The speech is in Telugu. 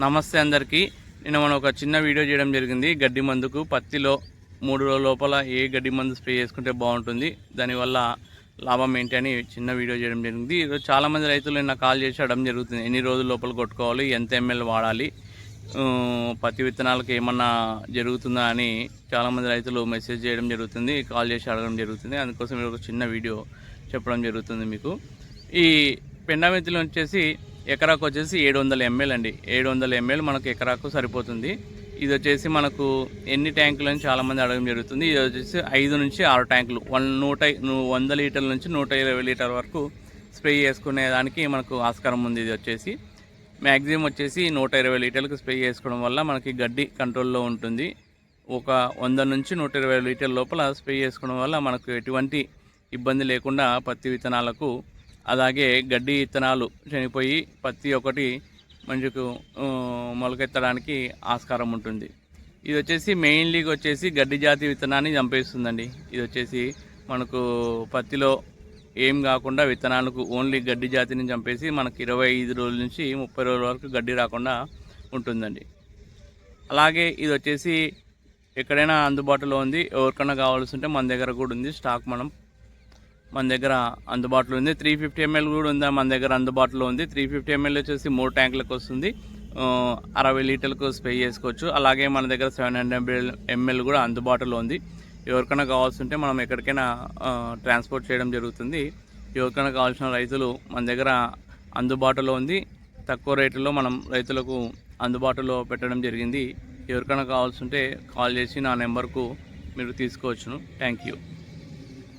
నమస్తే అందరికీ. నిన్న మనం ఒక చిన్న వీడియో చేయడం జరిగింది. గడ్డి మందుకు పత్తిలో 3 రోజుల లోపల ఏ గడ్డి మందు స్ప్రే చేసుకుంటే బాగుంటుంది, దానివల్ల లాభం ఏంటి అని చిన్న వీడియో చేయడం జరిగింది. ఈరోజు చాలామంది రైతులు నిన్న కాల్ చేసి అడగడం జరుగుతుంది, ఎన్ని రోజుల లోపల కొట్టుకోవాలి, ఎంత ఎంఎల్ వాడాలి, పత్తి విత్తనాలకు ఏమన్నా జరుగుతుందా అని చాలామంది రైతులు మెసేజ్ చేయడం జరుగుతుంది, కాల్ చేసి అడగడం జరుగుతుంది. అందుకోసం ఒక చిన్న వీడియో చెప్పడం జరుగుతుంది మీకు. ఈ పెండామిత్తులు వచ్చేసి ఎకరాకు వచ్చేసి 700 ml అండి. 700 ml మనకు ఎకరాకు సరిపోతుంది. ఇది వచ్చేసి మనకు ఎన్ని ట్యాంకులు అని చాలామంది అడగడం జరుగుతుంది. ఇది వచ్చేసి 5 నుంచి 6 ట్యాంకులు 100 లీటర్ల నుంచి 120 లీటర్ల వరకు స్ప్రే చేసుకునే దానికి మనకు ఆస్కారం ఉంది. ఇది వచ్చేసి మ్యాక్సిమం వచ్చేసి 120 లీటర్లకు స్ప్రే చేసుకోవడం వల్ల మనకి గడ్డి కంట్రోల్లో ఉంటుంది. ఒక 100 నుంచి 120 లీటర్ల లోపల స్ప్రే చేసుకోవడం వల్ల మనకు ఎటువంటి ఇబ్బంది లేకుండా పత్తి విత్తనాలకు, అలాగే గడ్డి విత్తనాలు చనిపోయి పత్తి ఒకటి మంచిగా మొలకెత్తడానికి ఆస్కారం ఉంటుంది. ఇది వచ్చేసి మెయిన్లీ వచ్చేసి గడ్డి జాతి విత్తనాన్ని చంపేస్తుందండి. ఇది వచ్చేసి మనకు పత్తిలో ఏం కాకుండా విత్తనాలకు ఓన్లీ గడ్డి జాతిని చంపేసి మనకు 25 రోజుల నుంచి 30 రోజుల వరకు గడ్డి రాకుండా ఉంటుందండి. అలాగే ఇది వచ్చేసి ఎక్కడైనా అందుబాటులో ఉంది, ఎవరికైనా కావాల్సి ఉంటే మన దగ్గర కూడా ఉంది స్టాక్. మన దగ్గర అందుబాటులో ఉంది. 350 ml కూడా ఉందా మన దగ్గర అందుబాటులో ఉంది. 350 ml వచ్చేసి 3 ట్యాంకులకు వస్తుంది, 60 లీటర్లకు స్ప్రే చేసుకోవచ్చు. అలాగే మన దగ్గర 700 ml కూడా అందుబాటులో ఉంది. ఎవరికైనా కావాల్సి ఉంటే మనం ఎక్కడికైనా ట్రాన్స్పోర్ట్ చేయడం జరుగుతుంది. ఎవరికైనా కావాల్సిన రైతులు మన దగ్గర అందుబాటులో ఉంది. తక్కువ రేటులో మనం రైతులకు అందుబాటులో పెట్టడం జరిగింది. ఎవరికైనా కావాల్సి ఉంటే కాల్ చేసి నా నెంబర్కు మీరు తీసుకోవచ్చును. Thank you.